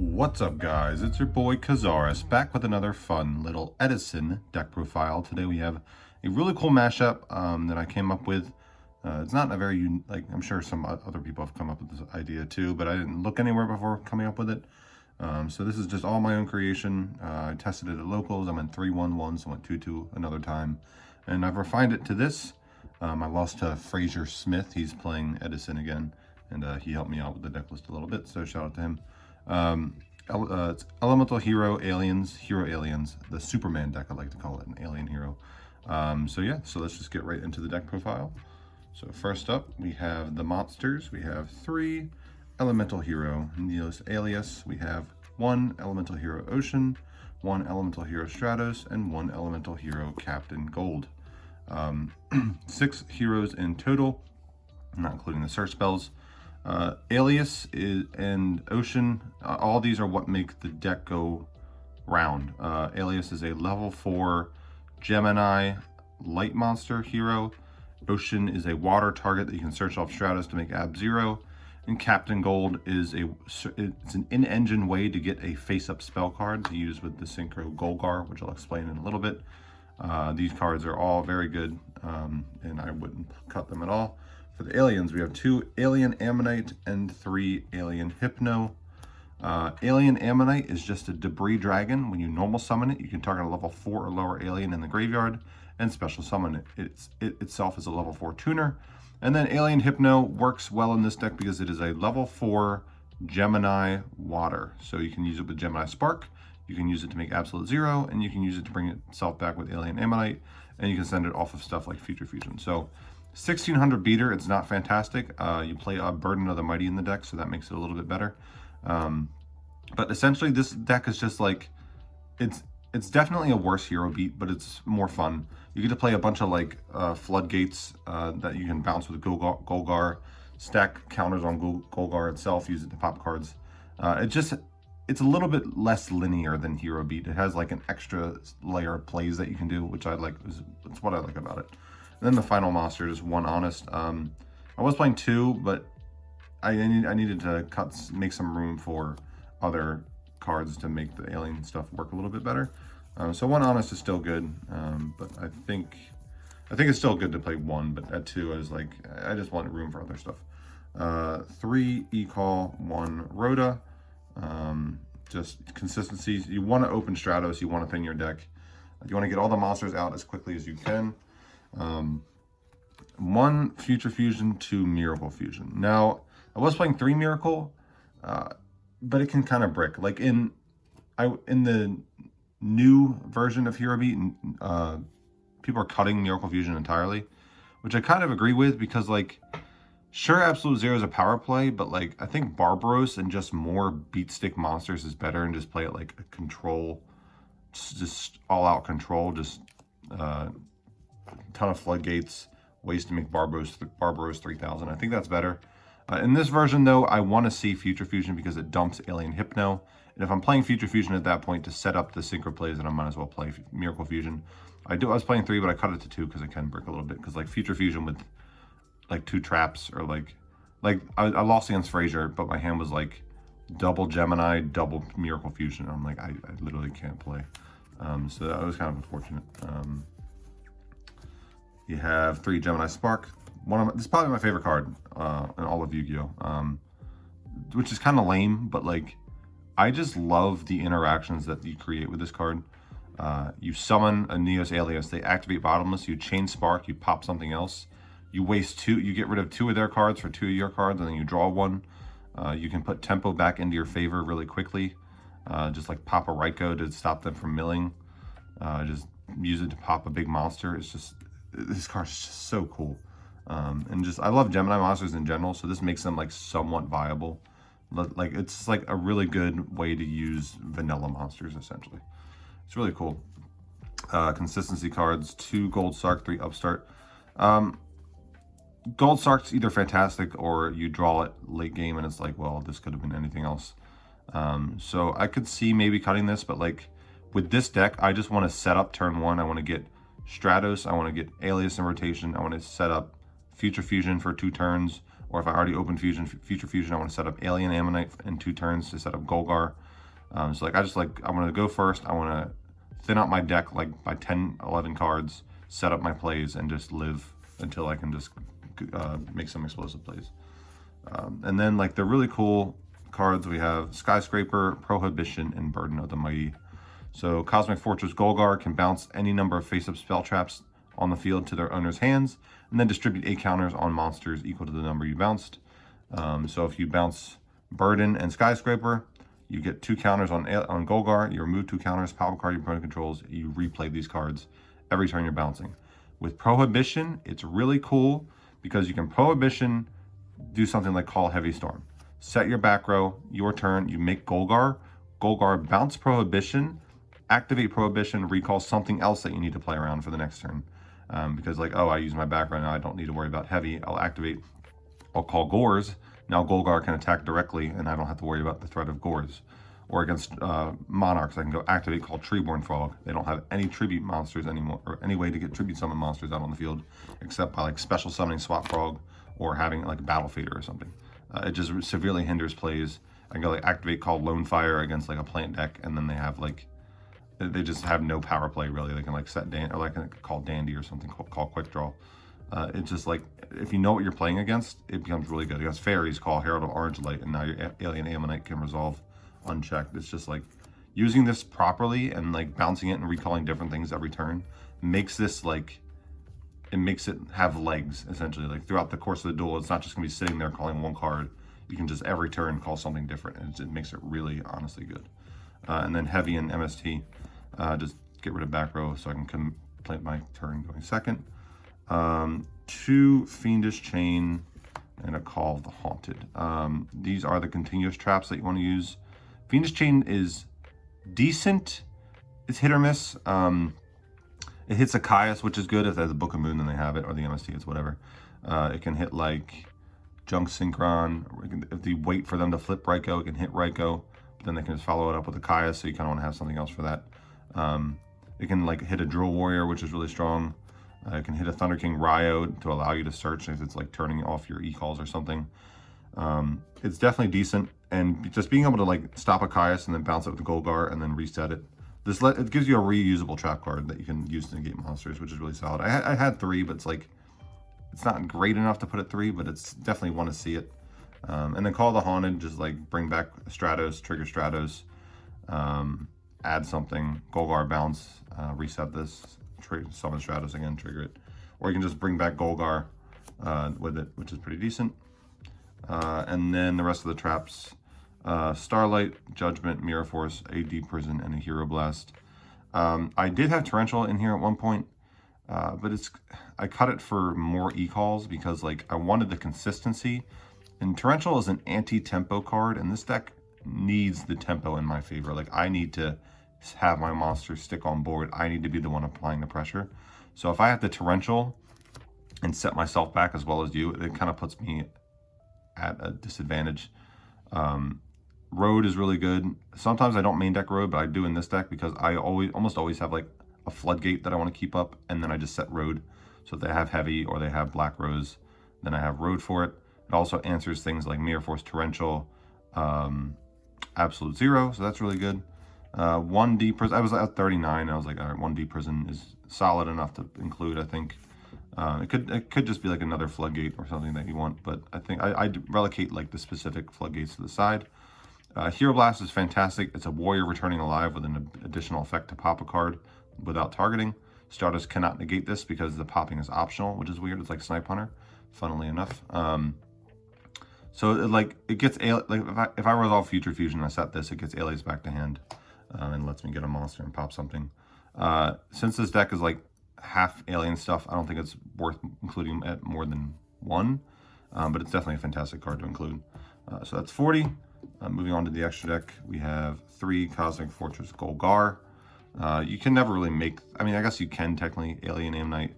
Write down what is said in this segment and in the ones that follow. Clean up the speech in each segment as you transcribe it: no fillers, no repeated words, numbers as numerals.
What's up, guys? It's your boy Kazaris back with another fun little Edison deck profile. Today we have a really cool mashup that I came up with. It's not a very I'm sure some other people have come up with this idea too, but I didn't look anywhere before coming up with it. So this is just all my own creation. I tested it at locals. I went 3-1 once, I went 2-2 another time, and I've refined it to this. I lost to Fraser Smith. He's playing Edison again, and he helped me out with the deck list a little bit, so shout out to him. It's Elemental Hero Aliens, the Superman deck, I like to call it, an alien hero. So let's just get right into the deck profile. So first up, we have the monsters. We have 3 Elemental Hero Neos Alias. We have 1 Elemental Hero Ocean, 1 Elemental Hero Stratos, and 1 Elemental Hero Captain Gold. 6 heroes in total, not including the search spells. Alias and Ocean, all these are what make the deck go round. Alias is a level 4 Gemini light monster hero. Ocean is a water target that you can search off Stratos to make AB 0. And Captain Gold is it's an in-engine way to get a face-up spell card to use with the Fortress Gol'gar, which I'll explain in a little bit. These cards are all very good, and I wouldn't cut them at all. For the aliens, we have 2 Alien Ammonite and 3 Alien Hypno. Alien Ammonite is just a debris dragon. When you normal summon it, you can target a level 4 or lower alien in the graveyard and special summon it. It itself is a level 4 tuner. And then Alien Hypno works well in this deck because it is a level 4 Gemini water. So you can use it with Gemini Spark, you can use it to make Absolute 0, and you can use it to bring itself back with Alien Ammonite, and you can send it off of stuff like Future Fusion. So 1600 beater, it's not fantastic. You play a Burden of the Mighty in the deck, so that makes it a little bit better. But essentially this deck is just like, it's definitely a worse hero beat, but it's more fun. You get to play a bunch of like floodgates that you can bounce with Gol'gar, stack counters on Gol'gar itself, use it to pop cards. It's a little bit less linear than hero beat. It has like an extra layer of plays that you can do, which I like. That's what I like about it. And then the final monster is 1 Honest. I was playing 2, but I needed to make some room for other cards to make the alien stuff work a little bit better. So 1 Honest is still good, but I think it's still good to play 1. But at 2, I was like, I just wanted room for other stuff. 3 E-Call, 1 Rhoda. Just consistency. You want to open Stratos. You want to thin your deck. You want to get all the monsters out as quickly as you can. 1 Future Fusion, 2 Miracle Fusion. Now, I was playing 3 Miracle, but it can kind of brick. Like in the new version of Hero Beat, people are cutting Miracle Fusion entirely, which I kind of agree with because, like, sure, Absolute 0 is a power play, but like I think Barbaros and just more beat stick monsters is better, and just play it like a control, just all out control, just ton of floodgates, ways to make Barbaros 3000. I think that's better. In this version though, I want to see Future Fusion because it dumps Alien Hypno, and if I'm playing Future Fusion at that point to set up the synchro plays, then I might as well play Miracle Fusion. I was playing 3, but I cut it to 2 because it can brick a little bit, because like Future Fusion with like 2 traps, or like I lost against Fraser, but my hand was like double Gemini, double Miracle Fusion. I'm like, I literally can't play. So that was kind of unfortunate. You have 3 Gemini Spark. This is probably my favorite card in all of Yu-Gi-Oh! Which is kind of lame, but like, I just love the interactions that you create with this card. You summon a Neos Alias, they activate Bottomless, you chain Spark, you pop something else. You waste 2, you get rid of 2 of their cards for 2 of your cards, and then you draw 1. You can put tempo back into your favor really quickly. Just like pop a Ryko to stop them from milling. Just use it to pop a big monster. It's just, this card is just so cool. And just, I love Gemini monsters in general, so this makes them like somewhat viable. Like, it's like a really good way to use vanilla monsters, essentially. It's really cool. Consistency cards, 2 Gold Sark, 3 Upstart. Gold Sark's either fantastic, or you draw it late game and it's like, well, this could have been anything else. So I could see maybe cutting this, but like with this deck, I just want to set up turn 1. I want to get Stratos, I want to get Alias in rotation, I want to set up Future Fusion for 2 turns, or if I already opened Future Fusion, I want to set up Alien Ammonite in 2 turns to set up Gol'gar. So like I'm gonna go first. I want to thin out my deck like by 10, 11 cards, set up my plays, and just live until I can just make some explosive plays. And then like the really cool cards, we have Skyscraper, Prohibition, and Burden of the Mighty. So Cosmic Fortress Gol'gar can bounce any number of face-up spell traps on the field to their owner's hands, and then distribute 8 counters on monsters equal to the number you bounced. So if you bounce Burden and Skyscraper, you get 2 counters on Gol'gar, you remove 2 counters, power card your opponent controls, you replay these cards every turn you're bouncing. With Prohibition, it's really cool because you can Prohibition, do something like Call Heavy Storm. Set your back row, your turn, you make Gol'gar, bounce Prohibition, activate Prohibition, recall something else that you need to play around for the next turn. Because like, oh, I use my back right now, I don't need to worry about heavy, I'll call Gores. Now Gol'gar can attack directly, and I don't have to worry about the threat of Gores. Or against Monarchs, I can go activate, call Treeborn Frog. They don't have any tribute monsters anymore, or any way to get tribute summon monsters out on the field, except by like special summoning Swap Frog, or having like Battle Fader or something. It just severely hinders plays. I can go like activate, call Lone Fire against like a plant deck, and then they have like, they just have no power play really. They can like set or like call Dandy or something, call Quick Draw. It's just like, if you know what you're playing against, it becomes really good. Against Fairies, call Herald of Orange Light, and now your Alien Ammonite can resolve unchecked. It's just like, using this properly and like bouncing it and recalling different things every turn makes this like, it makes it have legs, essentially. Like throughout the course of the duel, it's not just gonna be sitting there calling one card. You can just every turn call something different, and it makes it really honestly good. And then Heavy and MST, just get rid of back row so I can complete my turn going second. 2 Fiendish Chain and a Call of the Haunted. These are the continuous traps that you want to use. Fiendish Chain is decent. It's hit or miss. It hits a Caius, which is good. If they have the Book of Moon, then they have it, or the MST, it's whatever. It can hit like Junk Synchron. If they wait for them to flip Ryko, it can hit Ryko, but then they can just follow it up with a Caius, so you kind of want to have something else for that. It can like hit a Drill Warrior, which is really strong. It can hit a Thunder King Ryo to allow you to search if it's like turning off your e-calls or something. It's definitely decent, and just being able to like stop a Caius and then bounce it with the Gol'gar and then reset it. It gives you a reusable trap card that you can use to negate monsters, which is really solid. I had 3, but it's like, it's not great enough to put at 3, but it's definitely want to see it. And then Call the Haunted, just like bring back Stratos, trigger Stratos, add something, Gol'gar bounce, reset this, summon Stratos again, trigger it. Or you can just bring back Gol'gar with it, which is pretty decent. And then the rest of the traps, Starlight, Judgment, Mirror Force, a Deep Prison, and a Hero Blast. I did have Torrential in here at one point, but I cut it for more e-calls because like I wanted the consistency. And Torrential is an anti-tempo card, and this deck needs the tempo in my favor. Like I need to have my monsters stick on board. I need to be the one applying the pressure. So if I have the Torrential and set myself back as well as you, it kind of puts me at a disadvantage. Road is really good. Sometimes I don't main deck Road, but I do in this deck because I almost always have like a Floodgate that I want to keep up, and then I just set Road. So if they have Heavy or they have Black Rose, then I have Road for it. It also answers things like Mirror Force, Torrential, Absolute Zero, so that's really good. 1D Prison, I was at 39, I was like, all right, 1D Prison is solid enough to include, I think. It could just be like another Floodgate or something that you want, but I think I'd relegate like the specific Floodgates to the side. Hero Blast is fantastic. It's a warrior returning alive with an additional effect to pop a card without targeting. Starters cannot negate this because the popping is optional, which is weird. It's like Snipe Hunter, funnily enough. So it gets, like if I resolve Future Fusion and I set this, it gets Alias back to hand and lets me get a monster and pop something. Since this deck is like half alien stuff, I don't think it's worth including at more than 1, but it's definitely a fantastic card to include. So that's 40. Moving on to the extra deck, we have 3 Cosmic Fortress Gol'gar. You can never really make, I mean, I guess you can technically Alien Ammonite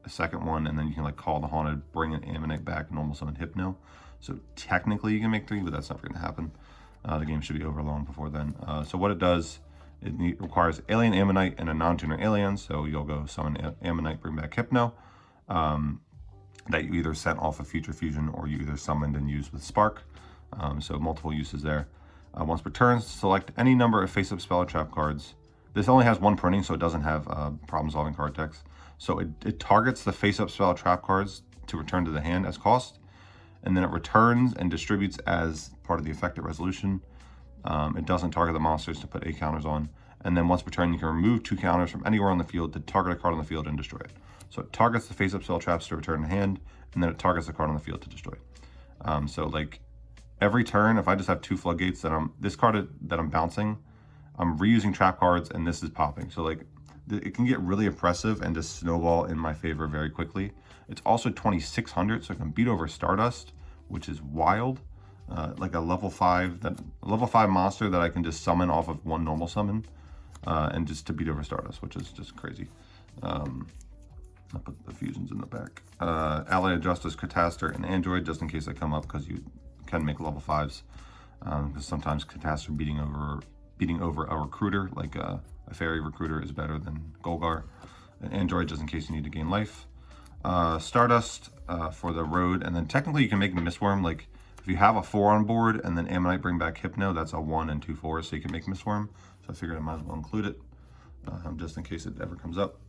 a second one, and then you can like Call the Haunted, bring an Ammonite back, normal summon Hypno. So technically you can make 3, but that's never going to happen. The game should be over long before then. So what it does, it requires Alien Ammonite and a non-tuner alien. So you'll go summon Ammonite, bring back Hypno. That you either sent off of Future Fusion or you either summoned and used with Spark. So multiple uses there. Once per turn, select any number of face-up spell or trap cards. This only has one printing, so it doesn't have problem-solving card text. So it targets the face-up spell or trap cards to return to the hand as cost, and then it returns and distributes as part of the effective resolution. It doesn't target the monsters to put 8 counters on. And then once per turn, you can remove 2 counters from anywhere on the field to target a card on the field and destroy it. So it targets the face-up spell traps to return to hand, and then it targets the card on the field to destroy. So like every turn, if I just have 2 floodgates that this card that I'm bouncing, I'm reusing trap cards, and this is popping. So like it can get really oppressive and just snowball in my favor very quickly. It's also 2600, so it can beat over Stardust, which is wild. Like a level 5 monster that I can just summon off of 1 normal summon, and just to beat over Stardust, which is just crazy. I'll put the fusions in the back. Allied Justice, Catastor, and Android, just in case they come up, because you can make level 5s. Because sometimes Catastor beating over a recruiter, like a fairy recruiter, is better than Gol'gar. And Android, just in case you need to gain life. Stardust for the road, and then technically you can make Mistworm. Like if you have a 4 on board and then Ammonite bring back Hypno, that's a 1 and 2 4s, so you can make Mistworm. So I figured I might as well include it, just in case it ever comes up.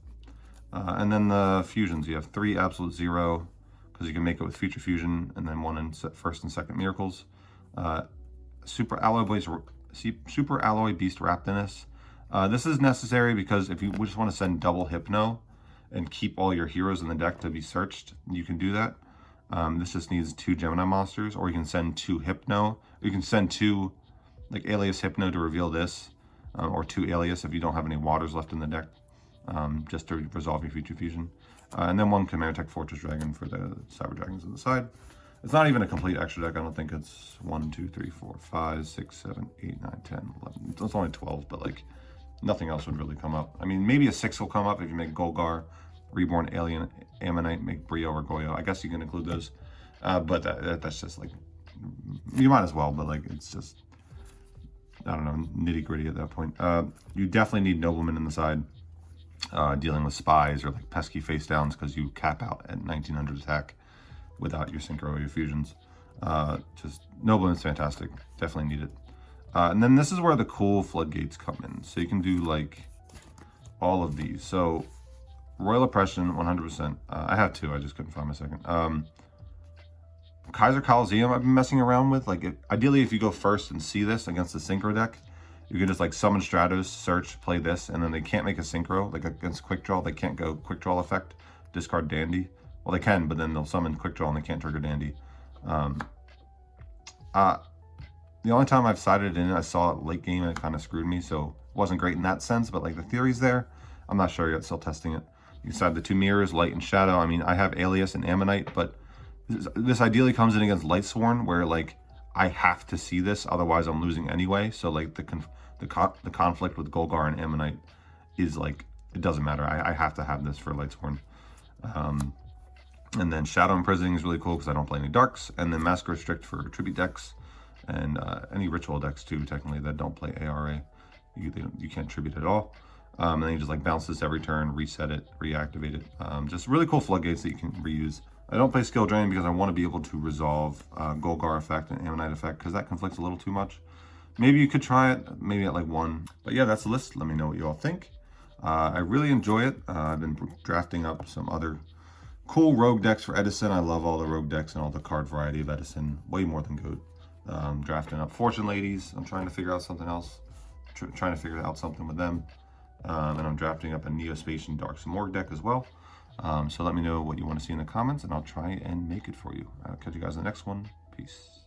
And then the fusions, you have 3 Absolute 0, because you can make it with Future Fusion, and then 1 in first and second Miracles. Super Alloy Beast Raptinus. This is necessary because if you just want to send double Hypno and keep all your heroes in the deck to be searched, you can do that. This just needs 2 Gemini monsters, or you can send 2 Hypno. You can send 2 like Alias Hypno to reveal this, or 2 Alias if you don't have any waters left in the deck, just to resolve your Future Fusion. And then 1 Chimera Tech Fortress Dragon for the Cyber Dragons on the side. It's not even a complete extra deck. I don't think it's 1, 2, 3, 4, 5, 6, 7, 8, 9, 10, 11. It's only 12, but like nothing else would really come up. I mean, maybe a 6 will come up if you make Gol'gar, Reborn Alien, Ammonite, make Brio or Goyo. I guess you can include those, but that's just like, you might as well, but like it's just, I don't know, nitty gritty at that point. You definitely need Nobleman in the side, dealing with spies or like pesky face downs, because you cap out at 1900 attack without your synchro or your fusions. Just Nobleman's fantastic, definitely need it. And then this is where the cool floodgates come in. So you can do like all of these. So Royal Oppression, 100%. I have 2, I just couldn't find my second. Kaiser Coliseum I've been messing around with. Like ideally if you go first and see this against the synchro deck, you can just like summon Stratos, search, play this, and then they can't make a synchro. Like against quick draw, they can't go quick draw effect, discard Dandy. Well, they can, but then they'll summon quick draw and they can't trigger Dandy. The only time I've sided in it, I saw it late game and it kind of screwed me, so it wasn't great in that sense, but like the theory's there. I'm not sure yet, still testing it. You can side the 2 mirrors, Light and Shadow. I mean, I have Alias and Ammonite, but this ideally comes in against Lightsworn, where like I have to see this, otherwise I'm losing anyway. So like the conflict with Gol'gar and Ammonite is like, it doesn't matter. I have to have this for Lightsworn. And then Shadow Imprisoning is really cool because I don't play any darks. And then Mask Restrict for tribute decks, and any ritual decks too, technically, that don't play ARA. You can't tribute at all. And then you just like bounce this every turn, reset it, reactivate it. Just really cool floodgates that you can reuse. I don't play Skill Drain because I want to be able to resolve Gol'gar effect and Ammonite effect, because that conflicts a little too much. Maybe you could try it, maybe at like 1. But yeah, that's the list. Let me know what you all think. I really enjoy it. I've been drafting up some other cool rogue decks for Edison. I love all the rogue decks and all the card variety of Edison, way more than Goat. Drafting up Fortune Ladies. I'm trying to figure out something else. Trying to figure out something with them. And I'm drafting up a Neospatian Dark Morgue deck as well. So let me know what you want to see in the comments, and I'll try and make it for you. I'll catch you guys in the next one. Peace.